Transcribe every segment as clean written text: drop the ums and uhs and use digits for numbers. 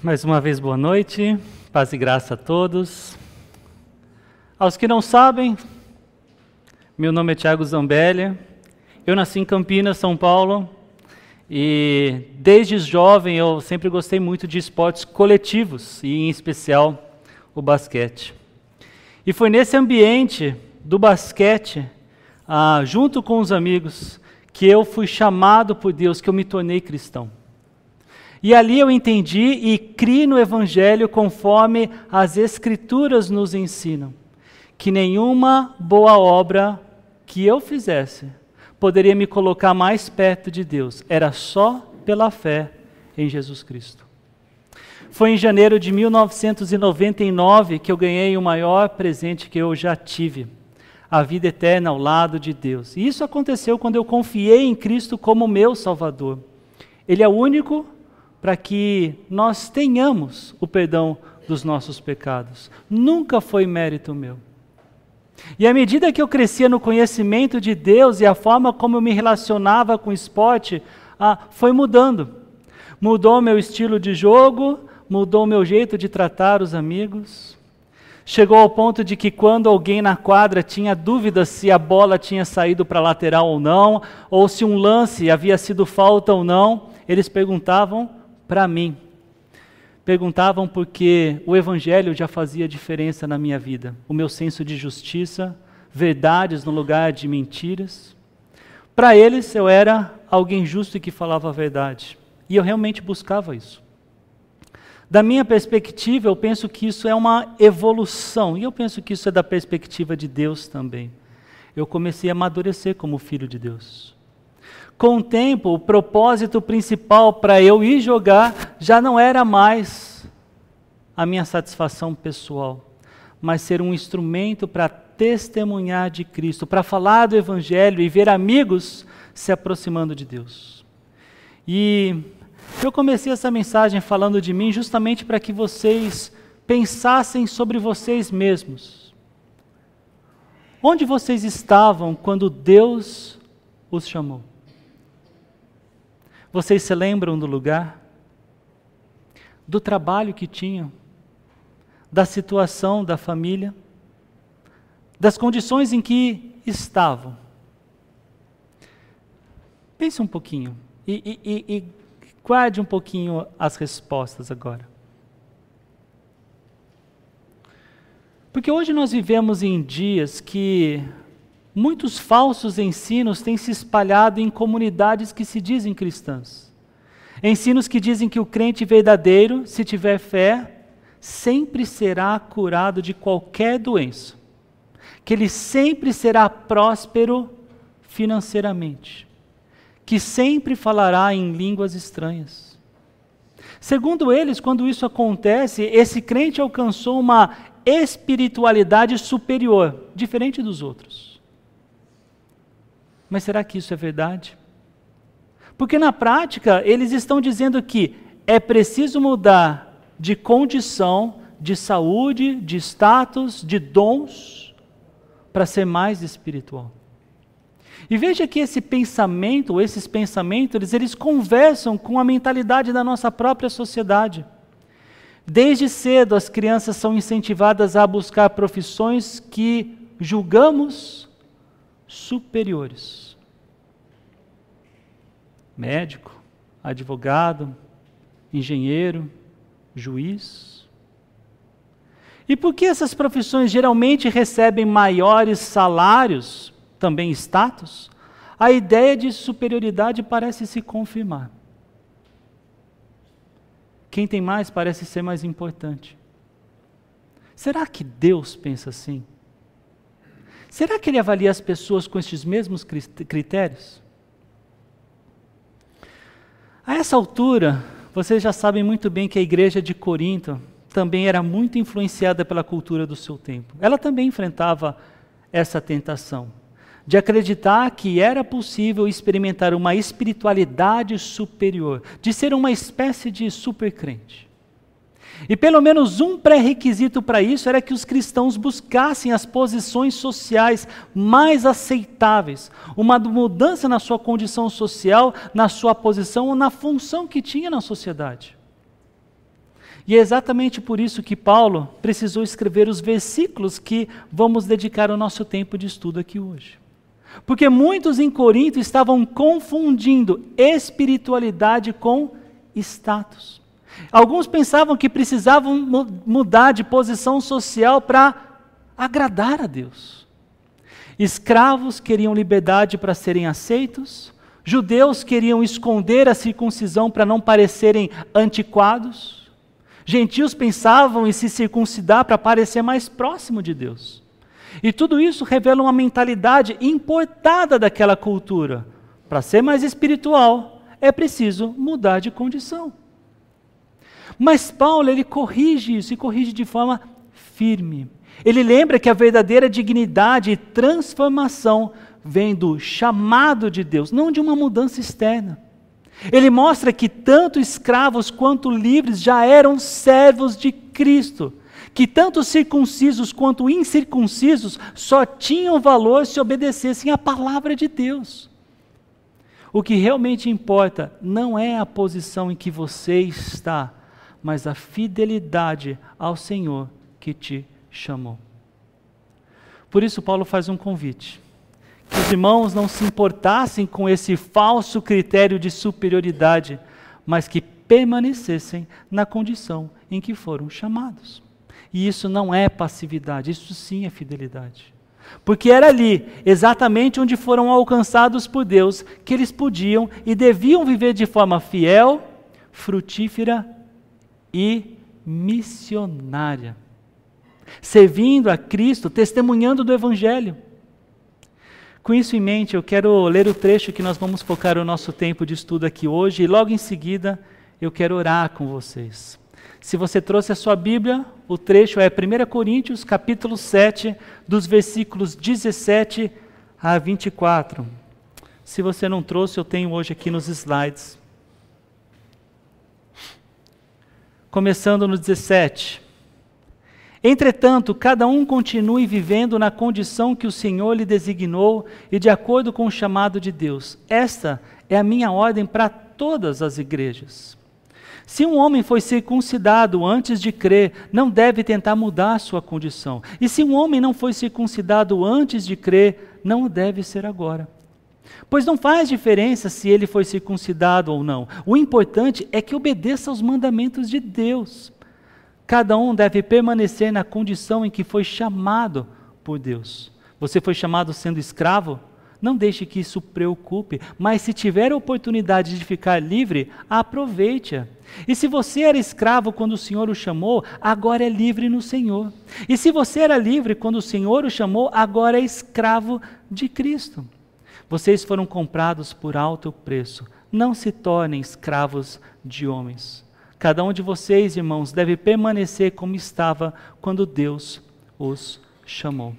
Mais uma vez, boa noite, paz e graça a todos. Aos que não sabem, meu nome é Thiago Zambelli, eu nasci em Campinas, São Paulo, e desde jovem eu sempre gostei muito de esportes coletivos, e em especial o basquete. E foi nesse ambiente do basquete, junto com os amigos, que eu fui chamado por Deus, que eu me tornei cristão. E ali eu entendi e criei no Evangelho conforme as Escrituras nos ensinam, que nenhuma boa obra que eu fizesse poderia me colocar mais perto de Deus, era só pela fé em Jesus Cristo. Foi em janeiro de 1999 que eu ganhei o maior presente que eu já tive, a vida eterna ao lado de Deus. E isso aconteceu quando eu confiei em Cristo como meu Salvador. Ele é o único para que nós tenhamos o perdão dos nossos pecados. Nunca foi mérito meu. E à medida que eu crescia no conhecimento de Deus e a forma como eu me relacionava com o esporte, foi mudando. Mudou meu estilo de jogo, mudou meu jeito de tratar os amigos. Chegou ao ponto de que quando alguém na quadra tinha dúvida se a bola tinha saído para a lateral ou não, ou se um lance havia sido falta ou não, eles perguntavam para mim. Perguntavam porque o Evangelho já fazia diferença na minha vida. O meu senso de justiça, verdades no lugar de mentiras. Para eles eu era alguém justo e que falava a verdade. E eu realmente buscava isso. Da minha perspectiva, eu penso que isso é uma evolução. E eu penso que isso é da perspectiva de Deus também. Eu comecei a amadurecer como filho de Deus. Com o tempo, o propósito principal para eu ir jogar já não era mais a minha satisfação pessoal, mas ser um instrumento para testemunhar de Cristo, para falar do Evangelho e ver amigos se aproximando de Deus. E eu comecei essa mensagem falando de mim justamente para que vocês pensassem sobre vocês mesmos. Onde vocês estavam quando Deus os chamou? Vocês se lembram do lugar? Do trabalho que tinham? Da situação da família? Das condições em que estavam? Pense um pouquinho e guarde um pouquinho as respostas agora. Porque hoje nós vivemos em dias que muitos falsos ensinos têm se espalhado em comunidades que se dizem cristãs. Ensinos que dizem que o crente verdadeiro, se tiver fé, sempre será curado de qualquer doença. Que ele sempre será próspero financeiramente. Que sempre falará em línguas estranhas. Segundo eles, quando isso acontece, esse crente alcançou uma espiritualidade superior, diferente dos outros. Mas será que isso é verdade? Porque na prática, eles estão dizendo que é preciso mudar de condição, de saúde, de status, de dons, para ser mais espiritual. E veja que esse pensamento, ou esses pensamentos, eles conversam com a mentalidade da nossa própria sociedade. Desde cedo, as crianças são incentivadas a buscar profissões que julgamos superiores. Médico, advogado, engenheiro, juiz. E por que essas profissões geralmente recebem maiores salários, também status? A ideia de superioridade parece se confirmar. Quem tem mais parece ser mais importante. Será que Deus pensa assim? Será que Ele avalia as pessoas com estes mesmos critérios? A essa altura, vocês já sabem muito bem que a igreja de Corinto também era muito influenciada pela cultura do seu tempo. Ela também enfrentava essa tentação de acreditar que era possível experimentar uma espiritualidade superior, de ser uma espécie de supercrente. E pelo menos um pré-requisito para isso era que os cristãos buscassem as posições sociais mais aceitáveis, uma mudança na sua condição social, na sua posição ou na função que tinha na sociedade. E é exatamente por isso que Paulo precisou escrever os versículos que vamos dedicar o nosso tempo de estudo aqui hoje. Porque muitos em Corinto estavam confundindo espiritualidade com status. Alguns pensavam que precisavam mudar de posição social para agradar a Deus. Escravos queriam liberdade para serem aceitos, judeus queriam esconder a circuncisão para não parecerem antiquados, gentios pensavam em se circuncidar para parecer mais próximo de Deus. E tudo isso revela uma mentalidade importada daquela cultura. Para ser mais espiritual, é preciso mudar de condição. Mas Paulo, ele corrige isso, e corrige de forma firme. Ele lembra que a verdadeira dignidade e transformação vem do chamado de Deus, não de uma mudança externa. Ele mostra que tanto escravos quanto livres já eram servos de Cristo, que tanto circuncisos quanto incircuncisos só tinham valor se obedecessem à palavra de Deus. O que realmente importa não é a posição em que você está, mas a fidelidade ao Senhor que te chamou. Por isso Paulo faz um convite, que os irmãos não se importassem com esse falso critério de superioridade, mas que permanecessem na condição em que foram chamados. E isso não é passividade, isso sim é fidelidade. Porque era ali, exatamente onde foram alcançados por Deus, que eles podiam e deviam viver de forma fiel, frutífera e missionária, servindo a Cristo, testemunhando do Evangelho. Com isso em mente, eu quero ler o trecho que nós vamos focar o nosso tempo de estudo aqui hoje, e logo em seguida eu quero orar com vocês. Se você trouxe a sua Bíblia, o trecho é 1 Coríntios, capítulo 7, dos versículos 17 a 24. Se você não trouxe, eu tenho hoje aqui nos slides. Começando no 17. Entretanto, cada um continue vivendo na condição que o Senhor lhe designou e de acordo com o chamado de Deus. Esta é a minha ordem para todas as igrejas. Se um homem foi circuncidado antes de crer, não deve tentar mudar sua condição. E se um homem não foi circuncidado antes de crer, não deve ser agora. Pois não faz diferença se ele foi circuncidado ou não. O importante é que obedeça aos mandamentos de Deus. Cada um deve permanecer na condição em que foi chamado por Deus. Você foi chamado sendo escravo? Não deixe que isso preocupe, mas se tiver a oportunidade de ficar livre, aproveite-a. E se você era escravo quando o Senhor o chamou, agora é livre no Senhor. E se você era livre quando o Senhor o chamou, agora é escravo de Cristo. Vocês foram comprados por alto preço. Não se tornem escravos de homens. Cada um de vocês, irmãos, deve permanecer como estava quando Deus os chamou.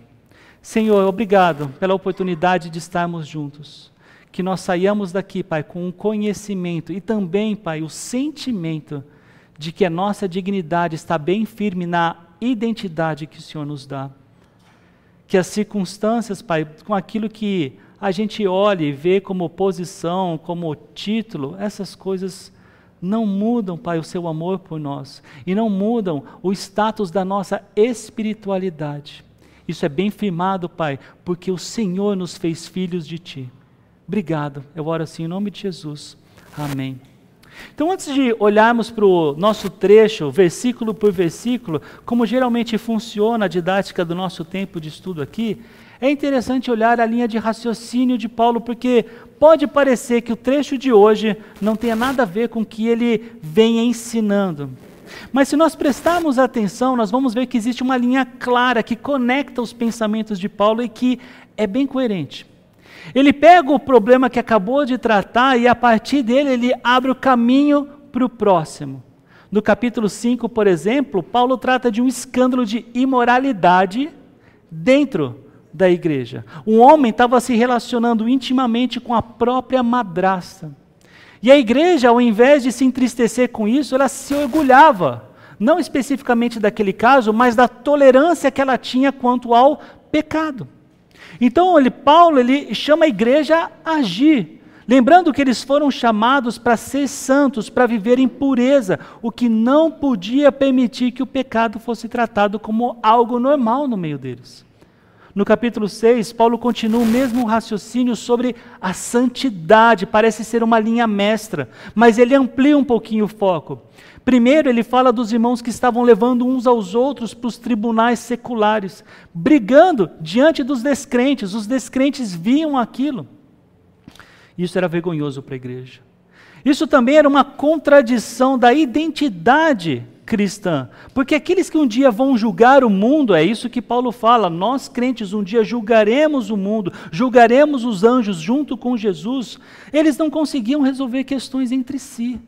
Senhor, obrigado pela oportunidade de estarmos juntos. Que nós saiamos daqui, Pai, com um conhecimento e também, Pai, o sentimento de que a nossa dignidade está bem firme na identidade que o Senhor nos dá. Que as circunstâncias, Pai, com aquilo que a gente olha e vê como posição, como título, essas coisas não mudam, Pai, o seu amor por nós e não mudam o status da nossa espiritualidade. Isso é bem firmado, Pai, porque o Senhor nos fez filhos de Ti. Obrigado, eu oro assim em nome de Jesus. Amém. Então, antes de olharmos para o nosso trecho, versículo por versículo, como geralmente funciona a didática do nosso tempo de estudo aqui, é interessante olhar a linha de raciocínio de Paulo, porque pode parecer que o trecho de hoje não tenha nada a ver com o que ele vem ensinando. Mas se nós prestarmos atenção, nós vamos ver que existe uma linha clara que conecta os pensamentos de Paulo e que é bem coerente. Ele pega o problema que acabou de tratar e a partir dele ele abre o caminho para o próximo. No capítulo 5, por exemplo, Paulo trata de um escândalo de imoralidade dentro da igreja. Um homem estava se relacionando intimamente com a própria madrasta. E a igreja, ao invés de se entristecer com isso, ela se orgulhava, não especificamente daquele caso, mas da tolerância que ela tinha quanto ao pecado. Então, Paulo chama a igreja a agir, lembrando que eles foram chamados para ser santos, para viver em pureza, o que não podia permitir que o pecado fosse tratado como algo normal no meio deles. No capítulo 6, Paulo continua o mesmo raciocínio sobre a santidade, parece ser uma linha mestra, mas ele amplia um pouquinho o foco. Primeiro, ele fala dos irmãos que estavam levando uns aos outros para os tribunais seculares, brigando diante dos descrentes. Os descrentes viam aquilo. Isso era vergonhoso para a igreja. Isso também era uma contradição da identidade cristã, porque aqueles que um dia vão julgar o mundo, é isso que Paulo fala, nós crentes um dia julgaremos o mundo, julgaremos os anjos junto com Jesus, eles não conseguiam resolver questões entre si.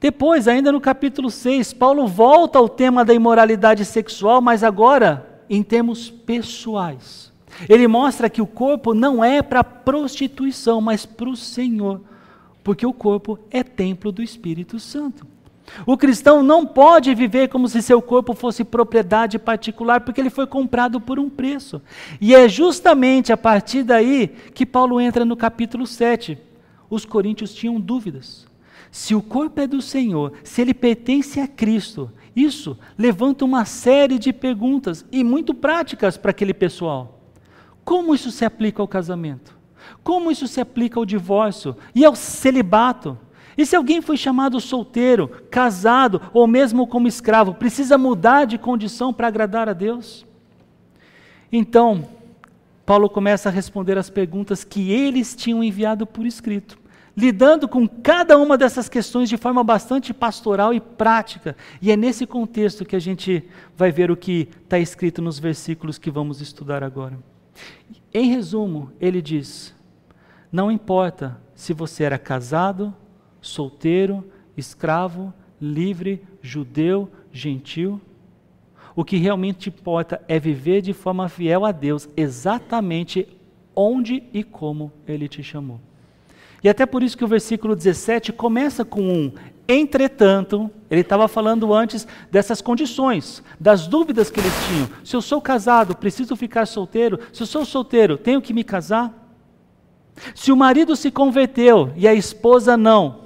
Depois, ainda no capítulo 6, Paulo volta ao tema da imoralidade sexual, mas agora em termos pessoais. Ele mostra que o corpo não é para prostituição, mas para o Senhor, porque o corpo é templo do Espírito Santo. O cristão não pode viver como se seu corpo fosse propriedade particular, porque ele foi comprado por um preço. E é justamente a partir daí que Paulo entra no capítulo 7. Os coríntios tinham dúvidas. Se o corpo é do Senhor, se ele pertence a Cristo, isso levanta uma série de perguntas e muito práticas para aquele pessoal. Como isso se aplica ao casamento? Como isso se aplica ao divórcio e ao celibato? E se alguém foi chamado solteiro, casado ou mesmo como escravo, precisa mudar de condição para agradar a Deus? Então, Paulo começa a responder as perguntas que eles tinham enviado por escrito, lidando com cada uma dessas questões de forma bastante pastoral e prática. E é nesse contexto que a gente vai ver o que está escrito nos versículos que vamos estudar agora. Em resumo, ele diz: não importa se você era casado, solteiro, escravo, livre, judeu, gentil, o que realmente importa é viver de forma fiel a Deus, exatamente onde e como Ele te chamou. E até por isso que o versículo 17 começa com um entretanto. Ele estava falando antes dessas condições, das dúvidas que eles tinham. Se eu sou casado, preciso ficar solteiro? Se eu sou solteiro, tenho que me casar? Se o marido se converteu e a esposa não,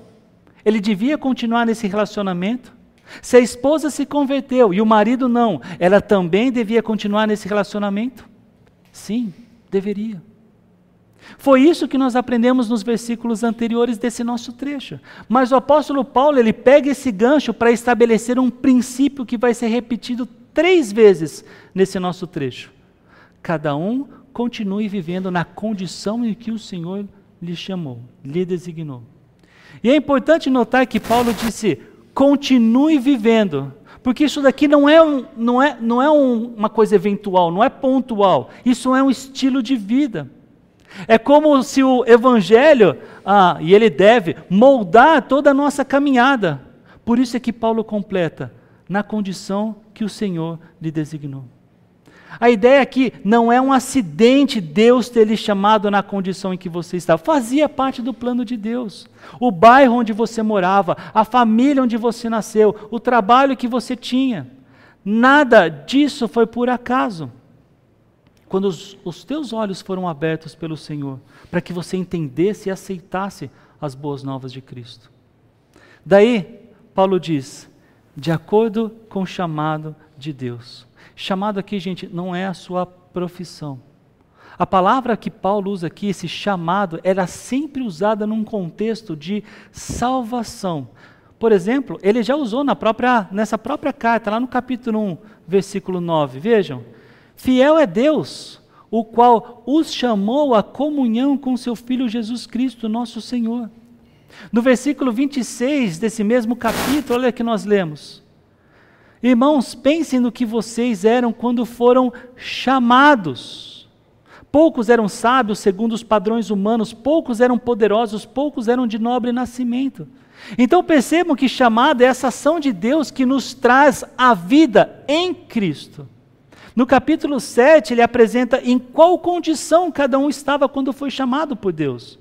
ele devia continuar nesse relacionamento? Se a esposa se converteu e o marido não, ela também devia continuar nesse relacionamento? Sim, deveria. Foi isso que nós aprendemos nos versículos anteriores desse nosso trecho. Mas o apóstolo Paulo, ele pega esse gancho para estabelecer um princípio que vai ser repetido 3 vezes nesse nosso trecho. Cada um continue vivendo na condição em que o Senhor lhe chamou, lhe designou. E é importante notar que Paulo disse, continue vivendo, porque isso daqui não é uma coisa eventual, não é pontual, isso é um estilo de vida. É como se o Evangelho, e ele deve moldar toda a nossa caminhada. Por isso é que Paulo completa, na condição que o Senhor lhe designou. A ideia aqui não é um acidente Deus ter lhe chamado na condição em que você estava. Fazia parte do plano de Deus. O bairro onde você morava, a família onde você nasceu, o trabalho que você tinha. Nada disso foi por acaso. Quando os teus olhos foram abertos pelo Senhor, para que você entendesse e aceitasse as boas novas de Cristo. Daí, Paulo diz, de acordo com o chamado de Deus. Chamado aqui, gente, não é a sua profissão. A palavra que Paulo usa aqui, esse chamado, era sempre usada num contexto de salvação. Por exemplo, ele já usou nessa própria carta, lá no capítulo 1, versículo 9. Vejam, fiel é Deus, o qual os chamou à comunhão com seu Filho Jesus Cristo, nosso Senhor. No versículo 26 desse mesmo capítulo, olha que nós lemos. Irmãos, pensem no que vocês eram quando foram chamados. Poucos eram sábios segundo os padrões humanos, poucos eram poderosos, poucos eram de nobre nascimento. Então percebam que chamado é essa ação de Deus que nos traz a vida em Cristo. No capítulo 7, ele apresenta em qual condição cada um estava quando foi chamado por Deus.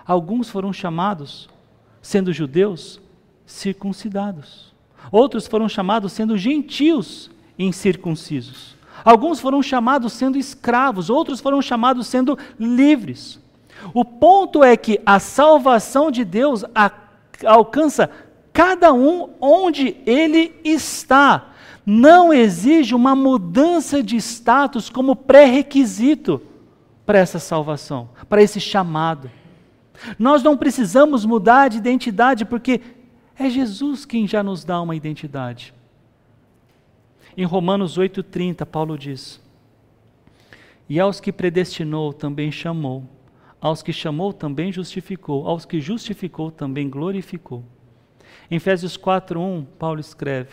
Alguns foram chamados, sendo judeus, circuncidados. Outros foram chamados sendo gentios, incircuncisos. Alguns foram chamados sendo escravos, outros foram chamados sendo livres. O ponto é que a salvação de Deus alcança cada um onde ele está. Não exige uma mudança de status como pré-requisito para essa salvação, para esse chamado. Nós não precisamos mudar de identidade, porque é Jesus quem já nos dá uma identidade. Em Romanos 8,30, Paulo diz: e aos que predestinou também chamou, aos que chamou também justificou, aos que justificou também glorificou. Em Efésios 4,1, Paulo escreve: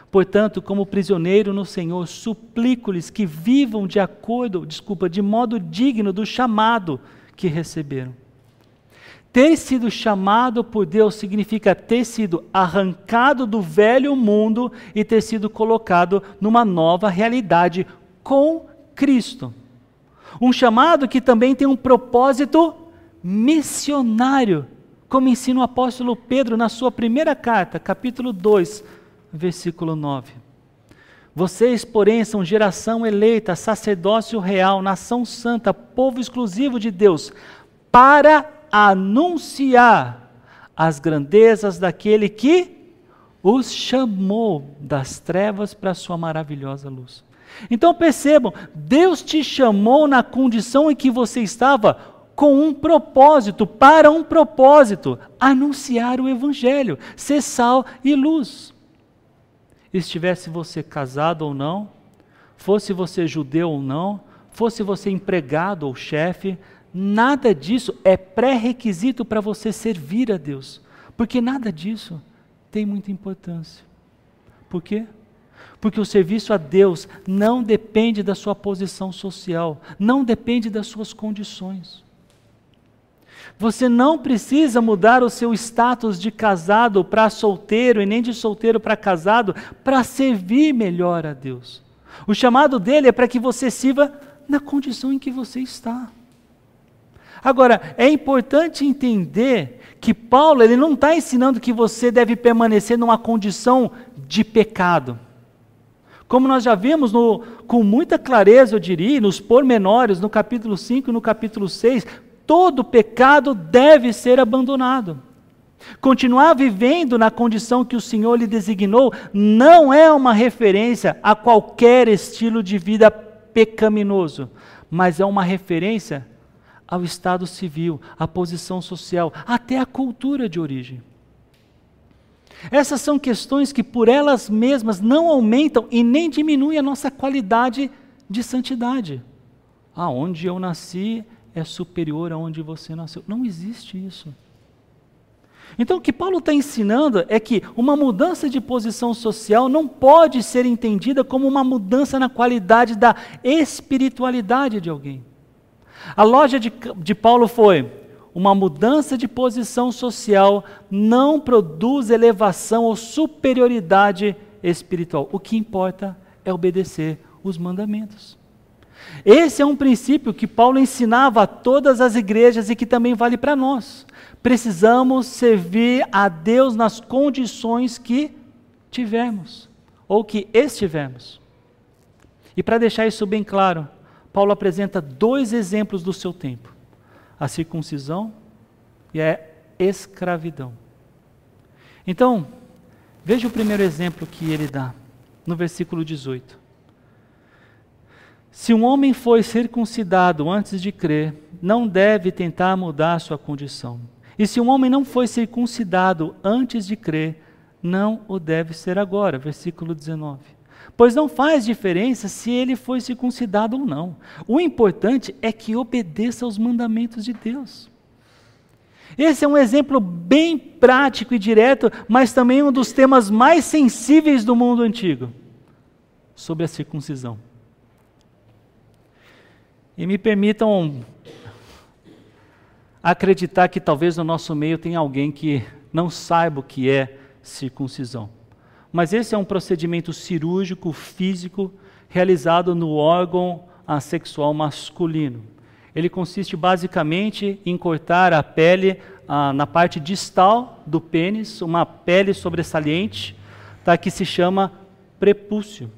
portanto, como prisioneiro no Senhor, suplico-lhes que vivam de modo digno do chamado que receberam. Ter sido chamado por Deus significa ter sido arrancado do velho mundo e ter sido colocado numa nova realidade com Cristo. Um chamado que também tem um propósito missionário, como ensina o apóstolo Pedro na sua primeira carta, capítulo 2, versículo 9. Vocês, porém, são geração eleita, sacerdócio real, nação santa, povo exclusivo de Deus, para anunciar as grandezas daquele que os chamou das trevas para a sua maravilhosa luz. Então percebam, Deus te chamou na condição em que você estava com um propósito, para um propósito, anunciar o Evangelho, ser sal e luz. Estivesse você casado ou não, fosse você judeu ou não, fosse você empregado ou chefe, nada disso é pré-requisito para você servir a Deus, porque nada disso tem muita importância. Por quê? Porque o serviço a Deus não depende da sua posição social, não depende das suas condições. Você não precisa mudar o seu status de casado para solteiro e nem de solteiro para casado para servir melhor a Deus. O chamado dele é para que você sirva na condição em que você está. Agora, é importante entender que Paulo ele não está ensinando que você deve permanecer numa condição de pecado. Como nós já vimos com muita clareza, eu diria, nos pormenores, no capítulo 5 e no capítulo 6, todo pecado deve ser abandonado. Continuar vivendo na condição que o Senhor lhe designou não é uma referência a qualquer estilo de vida pecaminoso, mas é uma referência ao estado civil, à posição social, até à cultura de origem. Essas são questões que por elas mesmas não aumentam e nem diminuem a nossa qualidade de santidade. Aonde eu nasci é superior a onde você nasceu. Não existe isso. Então o que Paulo está ensinando é que uma mudança de posição social não pode ser entendida como uma mudança na qualidade da espiritualidade de alguém. A lógica de Paulo foi: uma mudança de posição social não produz elevação ou superioridade espiritual. O que importa é obedecer os mandamentos. Esse é um princípio que Paulo ensinava a todas as igrejas e que também vale para nós. Precisamos servir a Deus nas condições que tivermos, ou que estivermos. E para deixar isso bem claro, Paulo apresenta dois exemplos do seu tempo: a circuncisão e a escravidão. Então, veja o primeiro exemplo que ele dá, no versículo 18. Se um homem foi circuncidado antes de crer, não deve tentar mudar sua condição. E se um homem não foi circuncidado antes de crer, não o deve ser agora. Versículo 19. Pois não faz diferença se ele foi circuncidado ou não. O importante é que obedeça aos mandamentos de Deus. Esse é um exemplo bem prático e direto, mas também um dos temas mais sensíveis do mundo antigo, sobre a circuncisão. E me permitam acreditar que talvez no nosso meio tenha alguém que não saiba o que é circuncisão. Mas esse é um procedimento cirúrgico, físico, realizado no órgão sexual masculino. Ele consiste basicamente em cortar a pele na parte distal do pênis, uma pele sobressalente, que se chama prepúcio.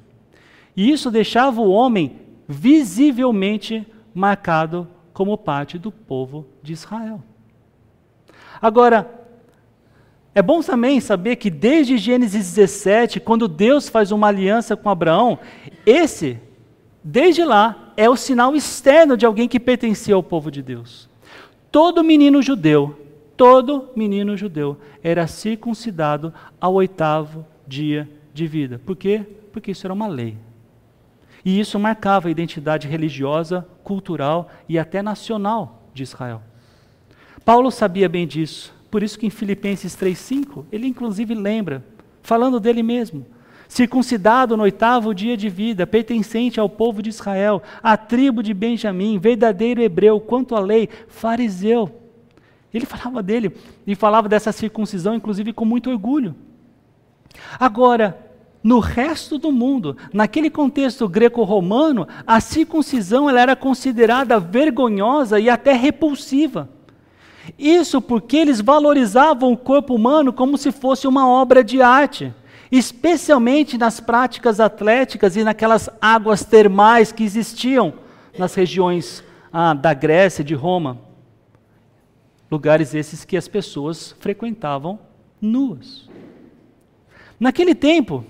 E isso deixava o homem visivelmente marcado como parte do povo de Israel. Agora, é bom também saber que desde Gênesis 17, quando Deus faz uma aliança com Abraão, desde lá, é o sinal externo de alguém que pertencia ao povo de Deus. Todo menino judeu era circuncidado ao 8º dia de vida. Por quê? Porque isso era uma lei. E isso marcava a identidade religiosa, cultural e até nacional de Israel. Paulo sabia bem disso. Por isso que em Filipenses 3,5, ele inclusive lembra, falando dele mesmo, circuncidado no 8º dia de vida, pertencente ao povo de Israel, à tribo de Benjamim, verdadeiro hebreu, quanto à lei, fariseu. Ele falava dele e falava dessa circuncisão, inclusive com muito orgulho. Agora, no resto do mundo, naquele contexto greco-romano, a circuncisão ela era considerada vergonhosa e até repulsiva. Isso porque eles valorizavam o corpo humano como se fosse uma obra de arte, especialmente nas práticas atléticas e naquelas águas termais que existiam nas regiões da Grécia e de Roma. Lugares esses que as pessoas frequentavam nuas. Naquele tempo,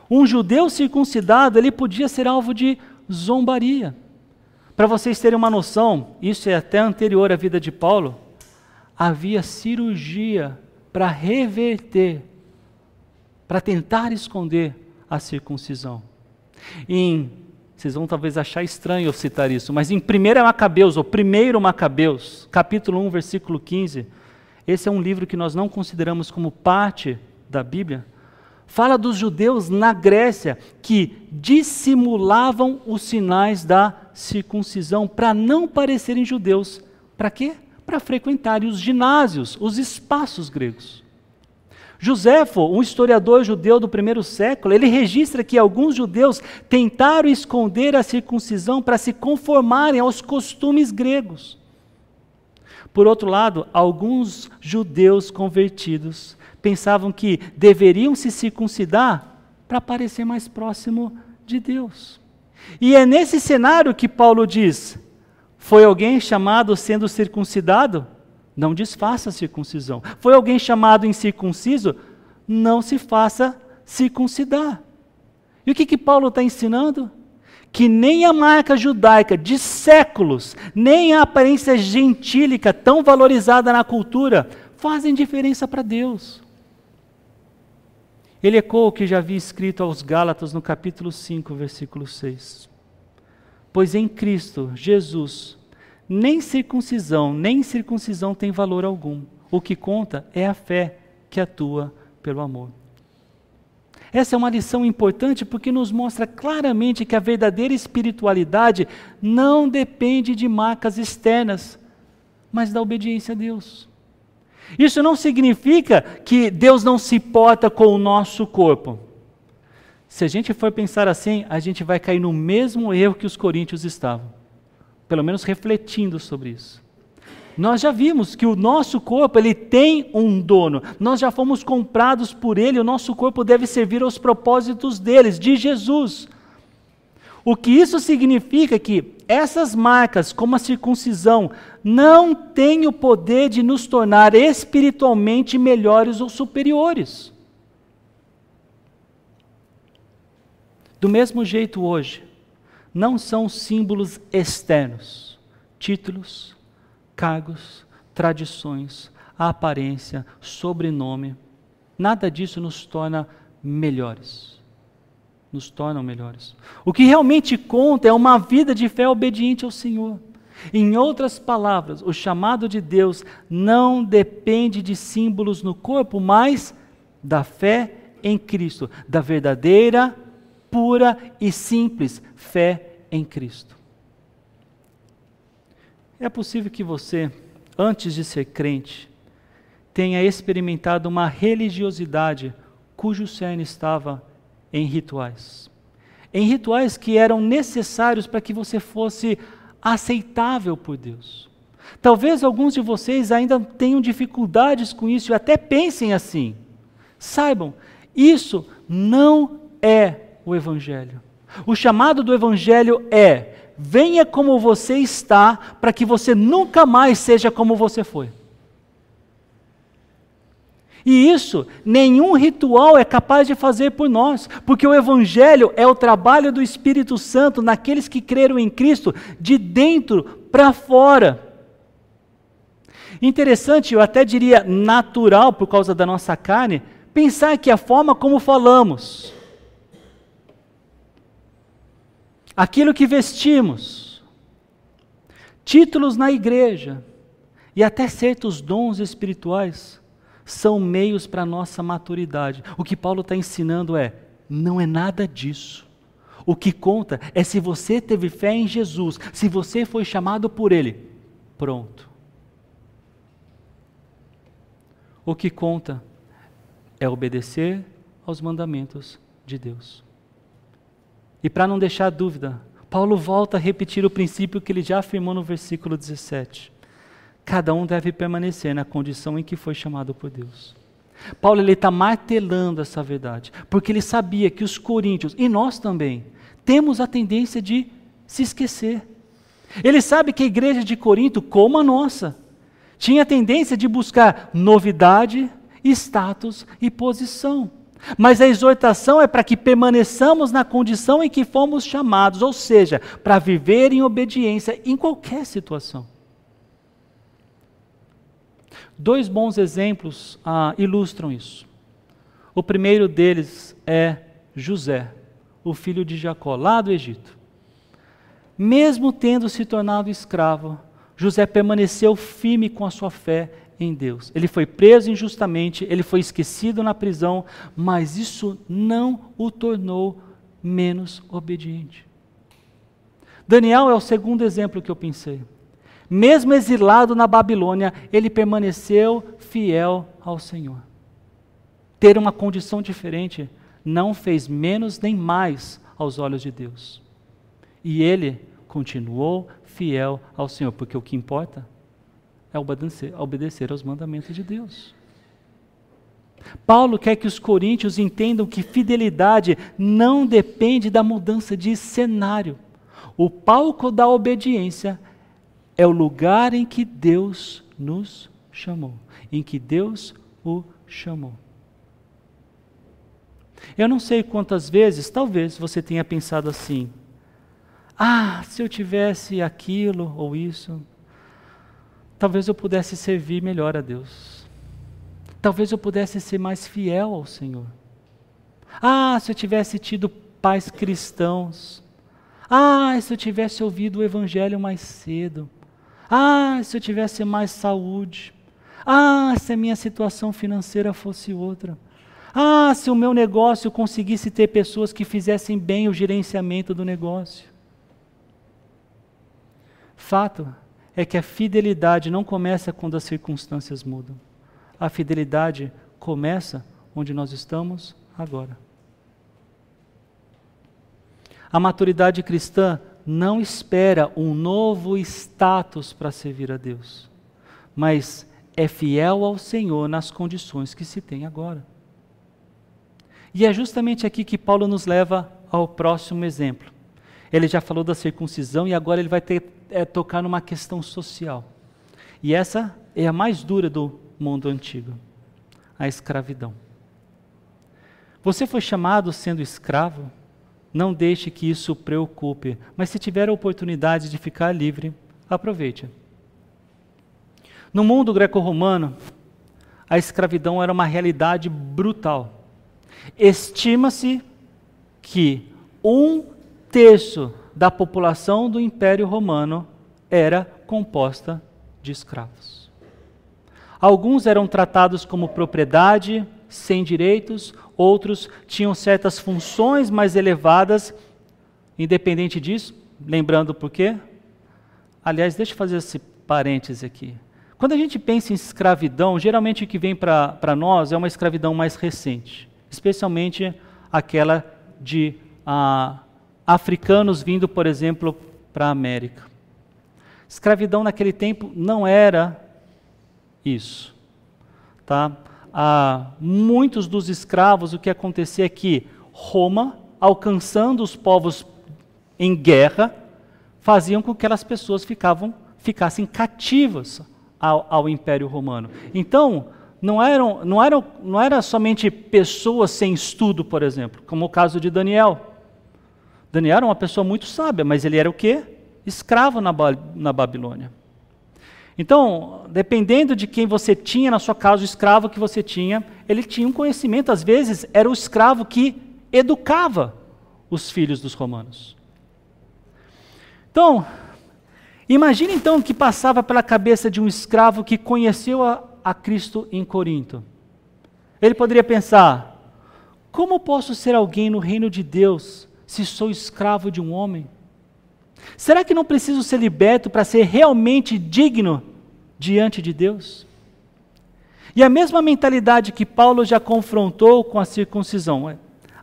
um judeu circuncidado ele podia ser alvo de zombaria. Para vocês terem uma noção, isso é até anterior à vida de Paulo, havia cirurgia para reverter, para tentar esconder a circuncisão. Vocês vão talvez achar estranho eu citar isso, mas em 1 Macabeus, capítulo 1, versículo 15, esse é um livro que nós não consideramos como parte da Bíblia, fala dos judeus na Grécia que dissimulavam os sinais da circuncisão para não parecerem judeus. Para quê? Para frequentarem os ginásios, os espaços gregos. Joséfo, um historiador judeu do 1º século, ele registra que alguns judeus tentaram esconder a circuncisão para se conformarem aos costumes gregos. Por outro lado, alguns judeus convertidos pensavam que deveriam se circuncidar para parecer mais próximo de Deus. E é nesse cenário que Paulo diz: foi alguém chamado sendo circuncidado? Não desfaça a circuncisão. Foi alguém chamado incircunciso? Não se faça circuncidar. E o que Paulo está ensinando? Que nem a marca judaica de séculos, nem a aparência gentílica tão valorizada na cultura, fazem diferença para Deus. Ele ecoa o que já havia escrito aos Gálatas no capítulo 5, versículo 6. Pois em Cristo Jesus, nem circuncisão, nem incircuncisão tem valor algum. O que conta é a fé que atua pelo amor. Essa é uma lição importante porque nos mostra claramente que a verdadeira espiritualidade não depende de marcas externas, mas da obediência a Deus. Isso não significa que Deus não se importa com o nosso corpo. Se a gente for pensar assim, a gente vai cair no mesmo erro que os coríntios estavam. Pelo menos refletindo sobre isso. Nós já vimos que o nosso corpo, ele tem um dono. Nós já fomos comprados por ele, o nosso corpo deve servir aos propósitos deles, de Jesus. O que isso significa é que essas marcas, como a circuncisão, não têm o poder de nos tornar espiritualmente melhores ou superiores. Do mesmo jeito hoje, não são símbolos externos, títulos, cargos, tradições, aparência, sobrenome, nada disso nos torna melhores. Nos tornam melhores. O que realmente conta é uma vida de fé obediente ao Senhor. Em outras palavras, o chamado de Deus não depende de símbolos no corpo, mas da fé em Cristo, da verdadeira, pura e simples fé em Cristo. É possível que você, antes de ser crente, tenha experimentado uma religiosidade cujo cerne estava em rituais. Em rituais que eram necessários para que você fosse aceitável por Deus. Talvez alguns de vocês ainda tenham dificuldades com isso e até pensem assim. Saibam, isso não é o Evangelho. O chamado do Evangelho é: venha como você está, para que você nunca mais seja como você foi. E isso, nenhum ritual é capaz de fazer por nós, porque o Evangelho é o trabalho do Espírito Santo naqueles que creram em Cristo, de dentro para fora. Interessante, eu até diria natural, por causa da nossa carne, pensar que a forma como falamos, aquilo que vestimos, títulos na igreja e até certos dons espirituais são meios para a nossa maturidade. O que Paulo está ensinando não é nada disso. O que conta é se você teve fé em Jesus, se você foi chamado por Ele. Pronto. O que conta é obedecer aos mandamentos de Deus. E para não deixar dúvida, Paulo volta a repetir o princípio que ele já afirmou no versículo 17. Cada um deve permanecer na condição em que foi chamado por Deus. Paulo está martelando essa verdade, porque ele sabia que os coríntios, e nós também, temos a tendência de se esquecer. Ele sabe que a igreja de Corinto, como a nossa, tinha a tendência de buscar novidade, status e posição. Mas a exortação é para que permaneçamos na condição em que fomos chamados, ou seja, para viver em obediência em qualquer situação. 2 bons exemplos ilustram isso. O primeiro deles é José, o filho de Jacó, lá do Egito. Mesmo tendo se tornado escravo, José permaneceu firme com a sua fé em Deus. Ele foi preso injustamente, ele foi esquecido na prisão, mas isso não o tornou menos obediente. Daniel é o segundo exemplo que eu pensei. Mesmo exilado na Babilônia, ele permaneceu fiel ao Senhor. Ter uma condição diferente não fez menos nem mais aos olhos de Deus. E ele continuou fiel ao Senhor, porque o que importa é obedecer aos mandamentos de Deus. Paulo quer que os coríntios entendam que fidelidade não depende da mudança de cenário. O palco da obediência é o lugar em que Deus nos chamou, em que Deus o chamou. Eu não sei quantas vezes, talvez você tenha pensado assim: se eu tivesse aquilo ou isso, talvez eu pudesse servir melhor a Deus. Talvez eu pudesse ser mais fiel ao Senhor. Se eu tivesse tido pais cristãos. Se eu tivesse ouvido o Evangelho mais cedo. Se eu tivesse mais saúde. Se a minha situação financeira fosse outra. Se o meu negócio conseguisse ter pessoas que fizessem bem o gerenciamento do negócio. Fato é que a fidelidade não começa quando as circunstâncias mudam. A fidelidade começa onde nós estamos agora. A maturidade cristã não espera um novo status para servir a Deus, mas é fiel ao Senhor nas condições que se tem agora. E é justamente aqui que Paulo nos leva ao próximo exemplo. Ele já falou da circuncisão e agora ele vai tocar numa questão social. E essa é a mais dura do mundo antigo, a escravidão. Você foi chamado sendo escravo? Não deixe que isso o preocupe, mas se tiver a oportunidade de ficar livre, aproveite. No mundo greco-romano, a escravidão era uma realidade brutal. Estima-se que 1/3 da população do Império Romano era composta de escravos. Alguns eram tratados como propriedade, sem direitos, outros tinham certas funções mais elevadas, independente disso, lembrando por quê? Aliás, deixa eu fazer esse parêntese aqui. Quando a gente pensa em escravidão, geralmente o que vem para nós é uma escravidão mais recente, especialmente aquela de africanos vindo, por exemplo, para a América. Escravidão naquele tempo não era isso, tá? Muitos dos escravos, o que acontecia é que Roma, alcançando os povos em guerra, faziam com que aquelas pessoas ficassem cativas ao Império Romano. Então, não era somente pessoas sem estudo, por exemplo, como o caso de Daniel. Daniel era uma pessoa muito sábia, mas ele era o quê? Escravo na Babilônia. Então, dependendo de quem você tinha na sua casa, o escravo que você tinha, ele tinha um conhecimento, às vezes era o escravo que educava os filhos dos romanos. Então, imagine então o que passava pela cabeça de um escravo que conheceu a Cristo em Corinto. Ele poderia pensar: como posso ser alguém no reino de Deus se sou escravo de um homem? Será que não preciso ser liberto para ser realmente digno diante de Deus? E a mesma mentalidade que Paulo já confrontou com a circuncisão,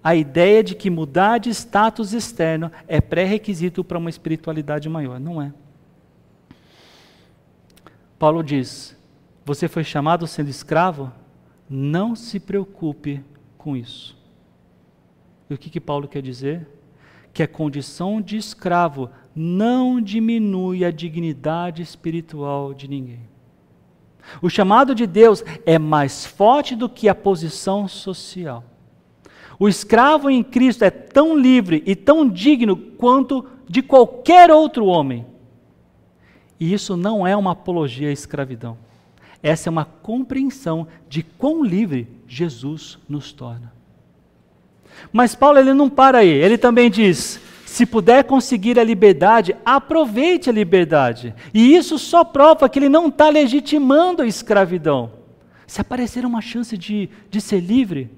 a ideia de que mudar de status externo é pré-requisito para uma espiritualidade maior. Não é. Paulo diz: você foi chamado sendo escravo? Não se preocupe com isso. E o que Paulo quer dizer? Que a condição de escravo não diminui a dignidade espiritual de ninguém. O chamado de Deus é mais forte do que a posição social. O escravo em Cristo é tão livre e tão digno quanto de qualquer outro homem. E isso não é uma apologia à escravidão. Essa é uma compreensão de quão livre Jesus nos torna. Mas Paulo ele não para aí, ele também diz: se puder conseguir a liberdade, aproveite a liberdade. E isso só prova que ele não está legitimando a escravidão. Se aparecer uma chance de ser livre,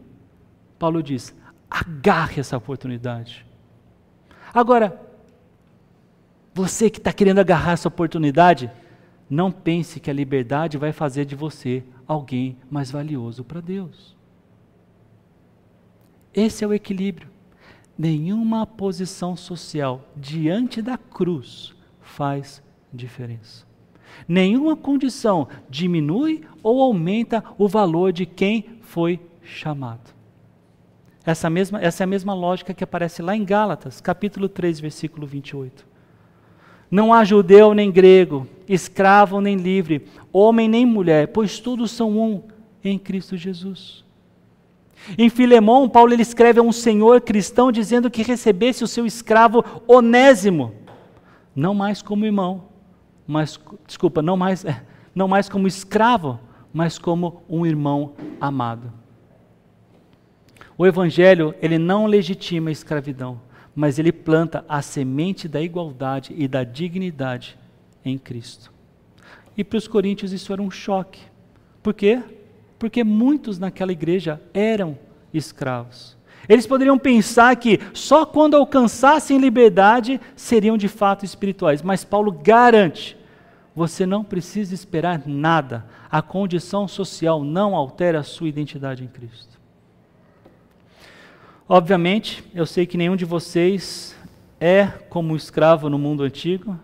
Paulo diz: agarre essa oportunidade. Agora, você que está querendo agarrar essa oportunidade, não pense que a liberdade vai fazer de você alguém mais valioso para Deus. Esse é o equilíbrio. Nenhuma posição social diante da cruz faz diferença. Nenhuma condição diminui ou aumenta o valor de quem foi chamado. Essa é a mesma lógica que aparece lá em Gálatas, capítulo 3, versículo 28. Não há judeu nem grego, escravo nem livre, homem nem mulher, pois todos são um em Cristo Jesus. Em Filemão, Paulo ele escreve a um senhor cristão dizendo que recebesse o seu escravo Onésimo, não mais como irmão, não mais como escravo, mas como um irmão amado. O Evangelho, ele não legitima a escravidão, mas ele planta a semente da igualdade e da dignidade em Cristo. E para os coríntios isso era um choque. Por quê? Porque muitos naquela igreja eram escravos. Eles poderiam pensar que só quando alcançassem liberdade seriam de fato espirituais, mas Paulo garante: você não precisa esperar nada, a condição social não altera a sua identidade em Cristo. Obviamente, eu sei que nenhum de vocês é como um escravo no mundo antigo,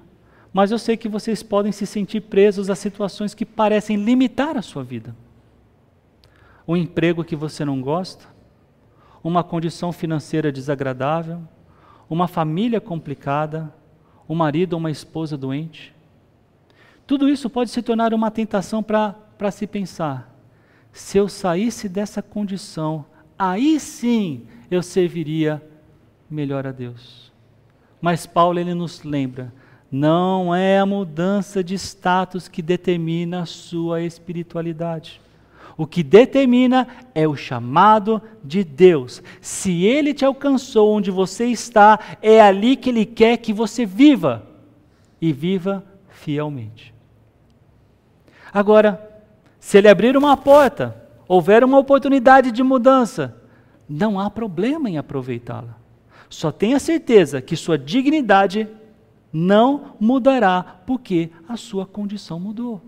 mas eu sei que vocês podem se sentir presos a situações que parecem limitar a sua vida. Um emprego que você não gosta, uma condição financeira desagradável, uma família complicada, um marido ou uma esposa doente. Tudo isso pode se tornar uma tentação para se pensar: se eu saísse dessa condição, aí sim eu serviria melhor a Deus. Mas Paulo ele nos lembra: não é a mudança de status que determina a sua espiritualidade. O que determina é o chamado de Deus. Se Ele te alcançou onde você está, é ali que Ele quer que você viva, e viva fielmente. Agora, se Ele abrir uma porta, houver uma oportunidade de mudança, não há problema em aproveitá-la. Só tenha certeza que sua dignidade não mudará porque a sua condição mudou.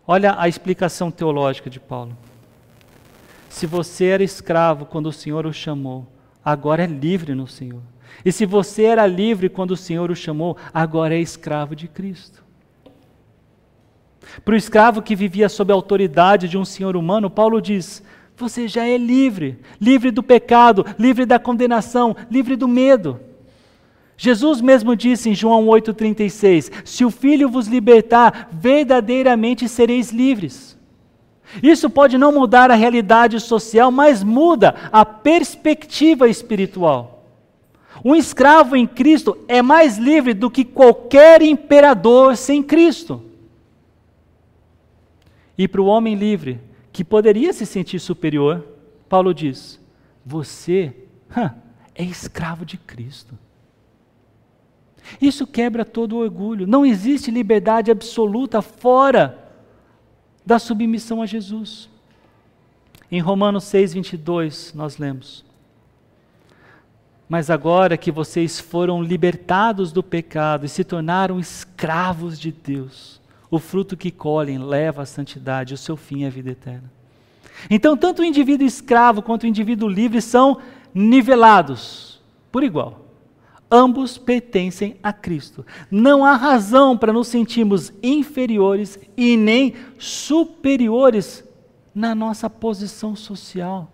Olha a explicação teológica de Paulo. Se você era escravo quando o Senhor o chamou, agora é livre no Senhor. E se você era livre quando o Senhor o chamou, agora é escravo de Cristo. Para o escravo que vivia sob a autoridade de um senhor humano, Paulo diz: você já é livre, livre do pecado, livre da condenação, livre do medo. Jesus mesmo disse em João 8,36, se o Filho vos libertar, verdadeiramente sereis livres. Isso pode não mudar a realidade social, mas muda a perspectiva espiritual. Um escravo em Cristo é mais livre do que qualquer imperador sem Cristo. E para o homem livre, que poderia se sentir superior, Paulo diz, você é escravo de Cristo. Isso quebra todo o orgulho. Não existe liberdade absoluta fora da submissão a Jesus. Em Romanos 6,22 nós lemos, mas agora que vocês foram libertados do pecado e se tornaram escravos de Deus, o fruto que colhem leva à santidade, o seu fim é a vida eterna. Então, tanto o indivíduo escravo quanto o indivíduo livre são nivelados por igual. Ambos pertencem a Cristo. Não há razão para nos sentirmos inferiores e nem superiores na nossa posição social.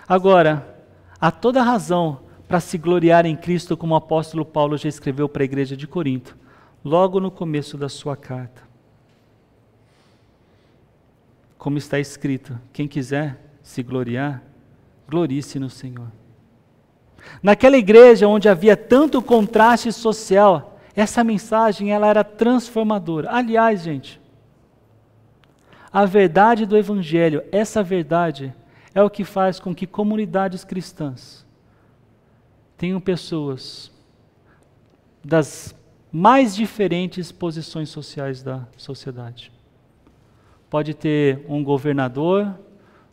Agora, há toda razão para se gloriar em Cristo, como o apóstolo Paulo já escreveu para a igreja de Corinto, logo no começo da sua carta. Como está escrito, quem quiser se gloriar, glorie-se no Senhor. Naquela igreja onde havia tanto contraste social, essa mensagem ela era transformadora. Aliás, gente, a verdade do Evangelho, essa verdade é o que faz com que comunidades cristãs tenham pessoas das mais diferentes posições sociais da sociedade. Pode ter um governador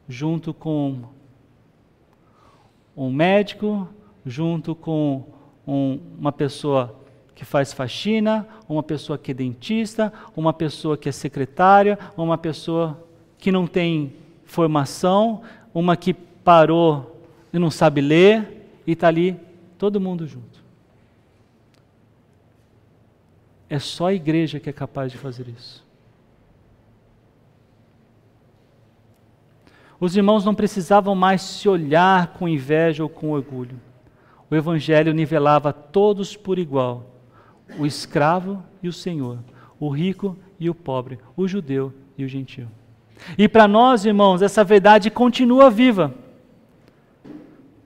junto com um médico, junto com uma pessoa que faz faxina, uma pessoa que é dentista, uma pessoa que é secretária, uma pessoa que não tem formação, uma que parou e não sabe ler, e está ali todo mundo junto. É só a igreja que é capaz de fazer isso. Os irmãos não precisavam mais se olhar com inveja ou com orgulho. O Evangelho nivelava todos por igual, o escravo e o senhor, o rico e o pobre, o judeu e o gentil. E para nós, irmãos, essa verdade continua viva.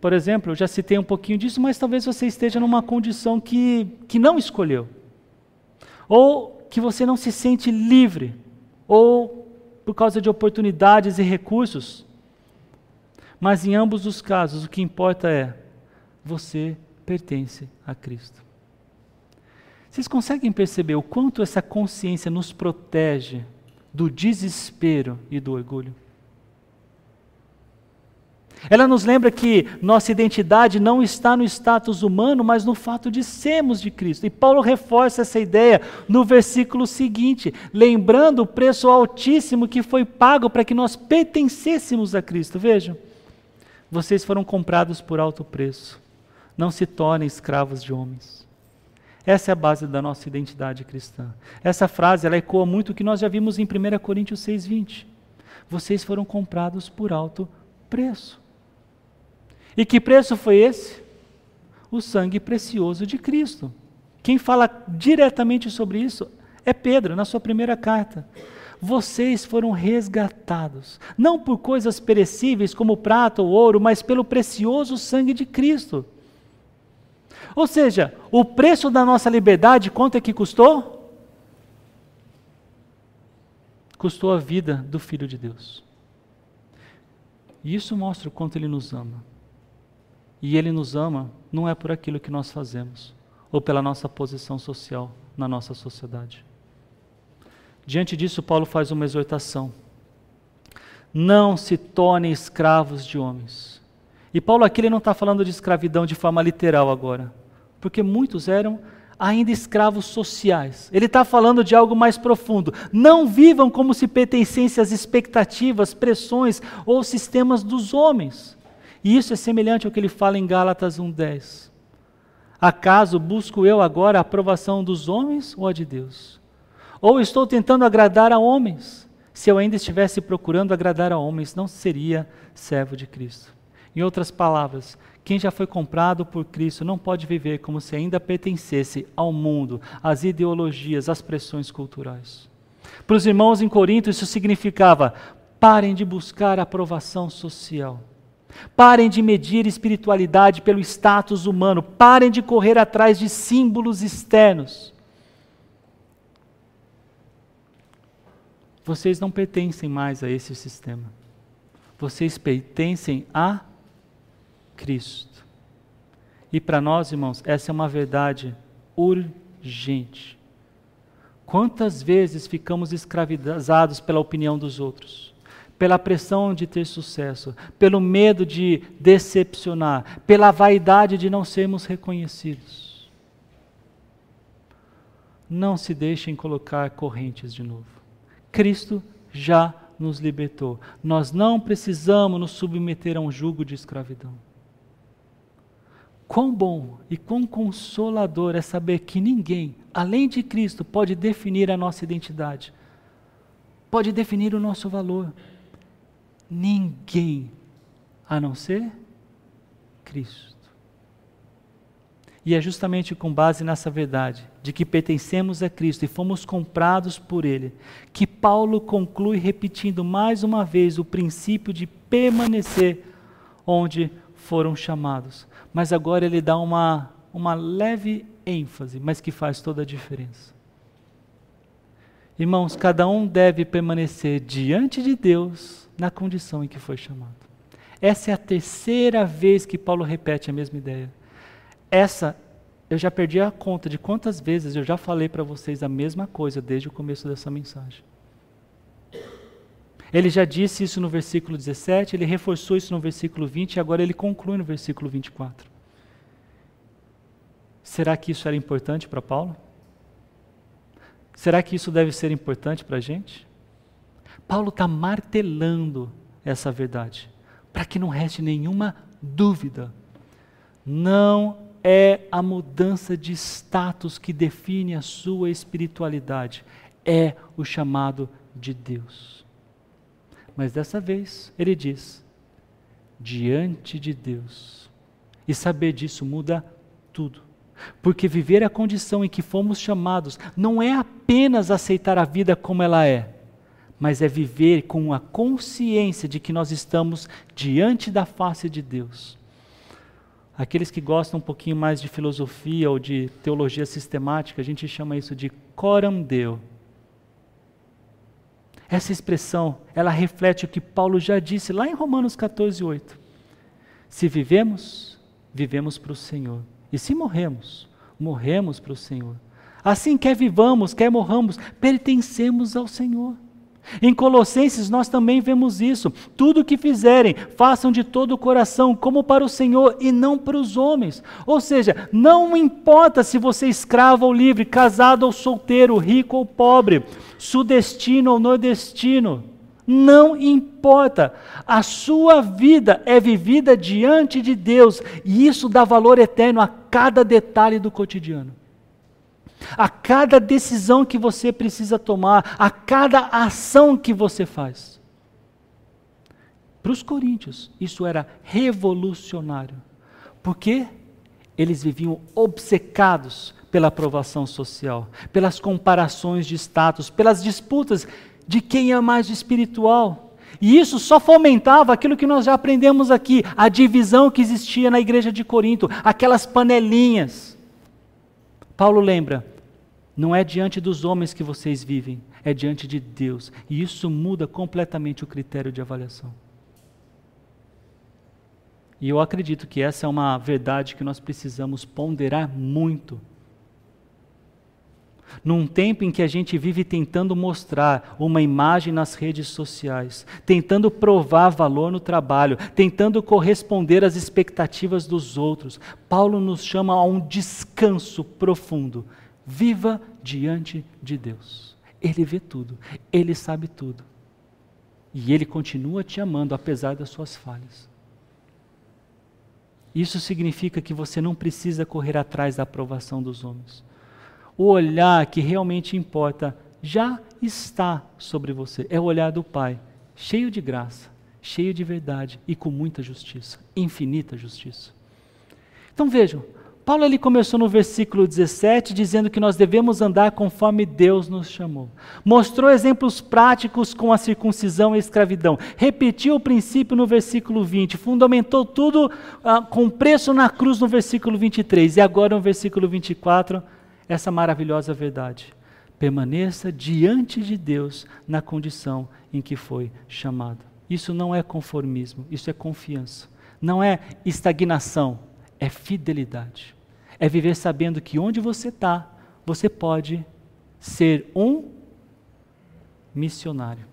Por exemplo, eu já citei um pouquinho disso, mas talvez você esteja numa condição que não escolheu. Ou que você não se sente livre, ou por causa de oportunidades e recursos. Mas em ambos os casos, o que importa é, você pertence a Cristo. Vocês conseguem perceber o quanto essa consciência nos protege do desespero e do orgulho? Ela nos lembra que nossa identidade não está no status humano, mas no fato de sermos de Cristo. E Paulo reforça essa ideia no versículo seguinte, lembrando o preço altíssimo que foi pago para que nós pertencêssemos a Cristo. Vejam, vocês foram comprados por alto preço. Não se tornem escravos de homens. Essa é a base da nossa identidade cristã. Essa frase, ela ecoa muito o que nós já vimos em 1 Coríntios 6,20. Vocês foram comprados por alto preço. E que preço foi esse? O sangue precioso de Cristo. Quem fala diretamente sobre isso é Pedro, na sua primeira carta. Vocês foram resgatados, não por coisas perecíveis como prata ou ouro, mas pelo precioso sangue de Cristo. Ou seja, o preço da nossa liberdade, quanto é que custou? Custou a vida do Filho de Deus. E isso mostra o quanto Ele nos ama. E Ele nos ama não é por aquilo que nós fazemos, ou pela nossa posição social na nossa sociedade. Diante disso, Paulo faz uma exortação. Não se tornem escravos de homens. E Paulo aqui ele não está falando de escravidão de forma literal agora, porque muitos eram ainda escravos sociais. Ele está falando de algo mais profundo. Não vivam como se pertencessem às expectativas, pressões ou sistemas dos homens. E isso é semelhante ao que ele fala em Gálatas 1:10. Acaso busco eu agora a aprovação dos homens ou a de Deus? Ou estou tentando agradar a homens? Se eu ainda estivesse procurando agradar a homens, não seria servo de Cristo. Em outras palavras, quem já foi comprado por Cristo não pode viver como se ainda pertencesse ao mundo, às ideologias, às pressões culturais. Para os irmãos em Corinto, isso significava: parem de buscar aprovação social. Parem de medir espiritualidade pelo status humano. Parem de correr atrás de símbolos externos. Vocês não pertencem mais a esse sistema. Vocês pertencem a Cristo. E para nós, irmãos, essa é uma verdade urgente. Quantas vezes ficamos escravizados pela opinião dos outros, pela pressão de ter sucesso, pelo medo de decepcionar, pela vaidade de não sermos reconhecidos. Não se deixem colocar correntes de novo. Cristo já nos libertou. Nós não precisamos nos submeter a um jugo de escravidão. Quão bom e quão consolador é saber que ninguém, além de Cristo, pode definir a nossa identidade, pode definir o nosso valor. Ninguém, a não ser Cristo. E é justamente com base nessa verdade, de que pertencemos a Cristo e fomos comprados por Ele, que Paulo conclui repetindo mais uma vez o princípio de permanecer onde foram chamados. Mas agora ele dá uma leve ênfase, mas que faz toda a diferença. Irmãos, cada um deve permanecer diante de Deus na condição em que foi chamado. Essa é a terceira vez que Paulo repete a mesma ideia. Eu já perdi a conta de quantas vezes eu já falei para vocês a mesma coisa desde o começo dessa mensagem. Ele já disse isso no versículo 17, ele reforçou isso no versículo 20 e agora ele conclui no versículo 24. Será que isso era importante para Paulo? Será que isso deve ser importante para a gente? Paulo está martelando essa verdade, para que não reste nenhuma dúvida. Não é a mudança de status que define a sua espiritualidade, é o chamado de Deus. Mas dessa vez, ele diz, diante de Deus. E saber disso muda tudo. Porque viver a condição em que fomos chamados não é apenas aceitar a vida como ela é, mas é viver com a consciência de que nós estamos diante da face de Deus. Aqueles que gostam um pouquinho mais de filosofia ou de teologia sistemática, a gente chama isso de coram Deo. Essa expressão, ela reflete o que Paulo já disse lá em Romanos 14:8. Se vivemos, vivemos para o Senhor. E se morremos, morremos para o Senhor. Assim, quer vivamos, quer morramos, pertencemos ao Senhor. Em Colossenses nós também vemos isso. Tudo o que fizerem, façam de todo o coração, como para o Senhor e não para os homens. Ou seja, não importa se você é escravo ou livre, casado ou solteiro, rico ou pobre, sudestino ou nordestino. Não importa. A sua vida é vivida diante de Deus e isso dá valor eterno a cada detalhe do cotidiano. A cada decisão que você precisa tomar, a cada ação que você faz. Para os coríntios, isso era revolucionário. Porque eles viviam obcecados pela aprovação social, pelas comparações de status, pelas disputas de quem é mais espiritual. E isso só fomentava aquilo que nós já aprendemos aqui, a divisão que existia na igreja de Corinto, aquelas panelinhas. Paulo lembra, não é diante dos homens que vocês vivem, é diante de Deus. E isso muda completamente o critério de avaliação. E eu acredito que essa é uma verdade que nós precisamos ponderar muito. Num tempo em que a gente vive tentando mostrar uma imagem nas redes sociais, tentando provar valor no trabalho, tentando corresponder às expectativas dos outros, Paulo nos chama a um descanso profundo. Viva diante de Deus. Ele vê tudo, Ele sabe tudo. E Ele continua te amando apesar das suas falhas. Isso significa que você não precisa correr atrás da aprovação dos homens. O olhar que realmente importa já está sobre você. É o olhar do Pai, cheio de graça, cheio de verdade e com muita justiça, infinita justiça. Então vejam, Paulo ele começou no versículo 17 dizendo que nós devemos andar conforme Deus nos chamou. Mostrou exemplos práticos com a circuncisão e a escravidão. Repetiu o princípio no versículo 20. Fundamentou tudo com preço na cruz no versículo 23. E agora no versículo 24, essa maravilhosa verdade. Permaneça diante de Deus na condição em que foi chamado. Isso não é conformismo, isso é confiança. Não é estagnação, é fidelidade. É viver sabendo que onde você está, você pode ser um missionário.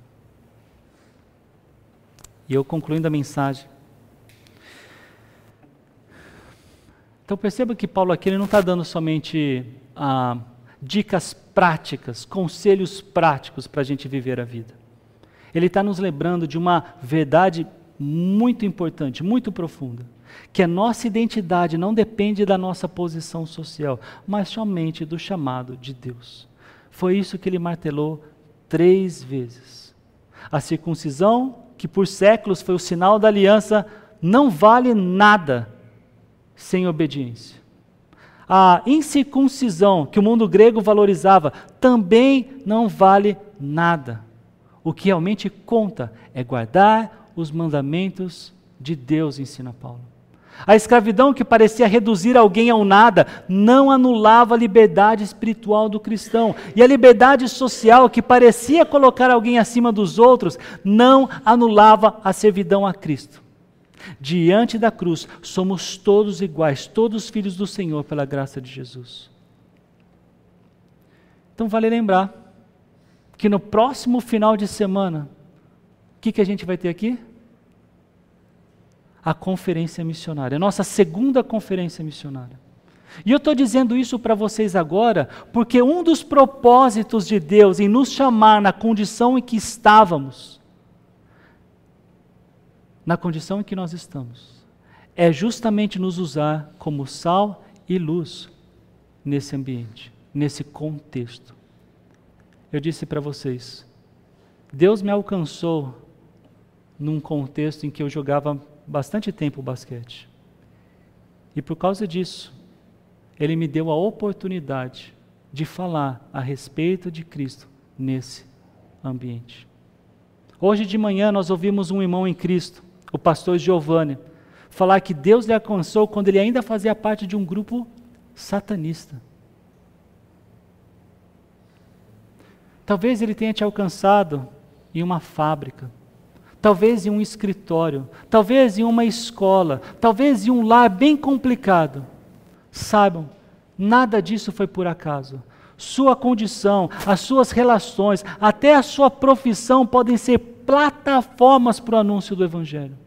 E eu concluindo a mensagem. Então perceba que Paulo aqui ele não está dando somente dicas práticas, conselhos práticos para a gente viver a vida. Ele está nos lembrando de uma verdade muito importante, muito profunda. Que a nossa identidade não depende da nossa posição social, mas somente do chamado de Deus. Foi isso que ele martelou 3 vezes. A circuncisão, que por séculos foi o sinal da aliança, não vale nada sem obediência. A incircuncisão, que o mundo grego valorizava, também não vale nada. O que realmente conta é guardar os mandamentos de Deus, ensina Paulo. A escravidão que parecia reduzir alguém ao nada, não anulava a liberdade espiritual do cristão. E a liberdade social que parecia colocar alguém acima dos outros, não anulava a servidão a Cristo. Diante da cruz, somos todos iguais, todos filhos do Senhor pela graça de Jesus. Então vale lembrar que no próximo final de semana, o que a gente vai ter aqui? A conferência missionária, a nossa segunda conferência missionária. E eu estou dizendo isso para vocês agora, porque um dos propósitos de Deus em nos chamar na condição em que estávamos, na condição em que nós estamos, é justamente nos usar como sal e luz nesse ambiente, nesse contexto. Eu disse para vocês, Deus me alcançou num contexto em que eu jogava bastante tempo o basquete. E por causa disso, Ele me deu a oportunidade de falar a respeito de Cristo nesse ambiente. Hoje de manhã nós ouvimos um irmão em Cristo, o pastor Giovanni, falar que Deus lhe alcançou quando ele ainda fazia parte de um grupo satanista. Talvez ele tenha te alcançado em uma fábrica, talvez em um escritório, talvez em uma escola, talvez em um lar bem complicado. Saibam, nada disso foi por acaso. Sua condição, as suas relações, até a sua profissão podem ser plataformas para o anúncio do Evangelho.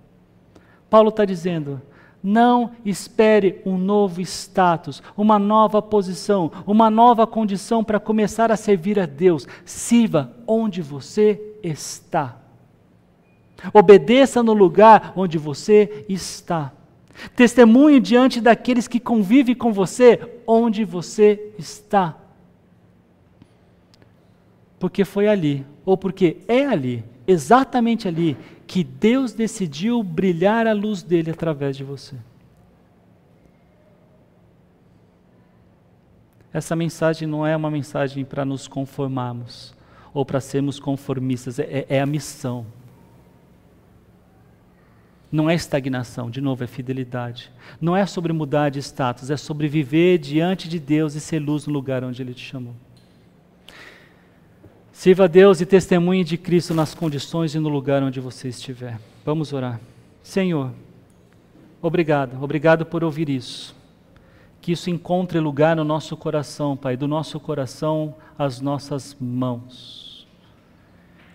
Paulo está dizendo, não espere um novo status, uma nova posição, uma nova condição para começar a servir a Deus. Sirva onde você está. Obedeça no lugar onde você está. Testemunhe diante daqueles que convivem com você onde você está. Porque foi ali, ou porque é ali, exatamente ali, que Deus decidiu brilhar a luz dele através de você. Essa mensagem não é uma mensagem para nos conformarmos, ou para sermos conformistas, é a missão. Não é estagnação, de novo, é fidelidade. Não é sobre mudar de status, é sobre viver diante de Deus e ser luz no lugar onde Ele te chamou. Sirva a Deus e testemunhe de Cristo nas condições e no lugar onde você estiver. Vamos orar. Senhor, obrigado por ouvir isso. Que isso encontre lugar no nosso coração, Pai, do nosso coração às nossas mãos.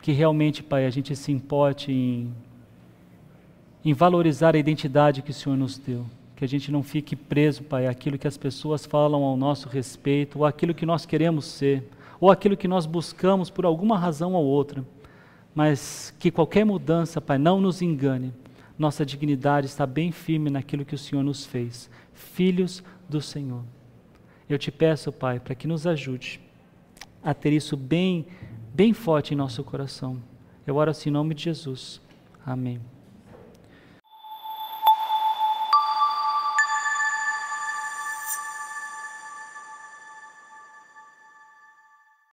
Que realmente, Pai, a gente se importe em valorizar a identidade que o Senhor nos deu. Que a gente não fique preso, Pai, àquilo que as pessoas falam ao nosso respeito, ou àquilo que nós queremos ser, ou aquilo que nós buscamos por alguma razão ou outra, mas que qualquer mudança, Pai, não nos engane. Nossa dignidade está bem firme naquilo que o Senhor nos fez, filhos do Senhor. Eu te peço, Pai, para que nos ajude a ter isso bem forte em nosso coração. Eu oro assim em nome de Jesus. Amém.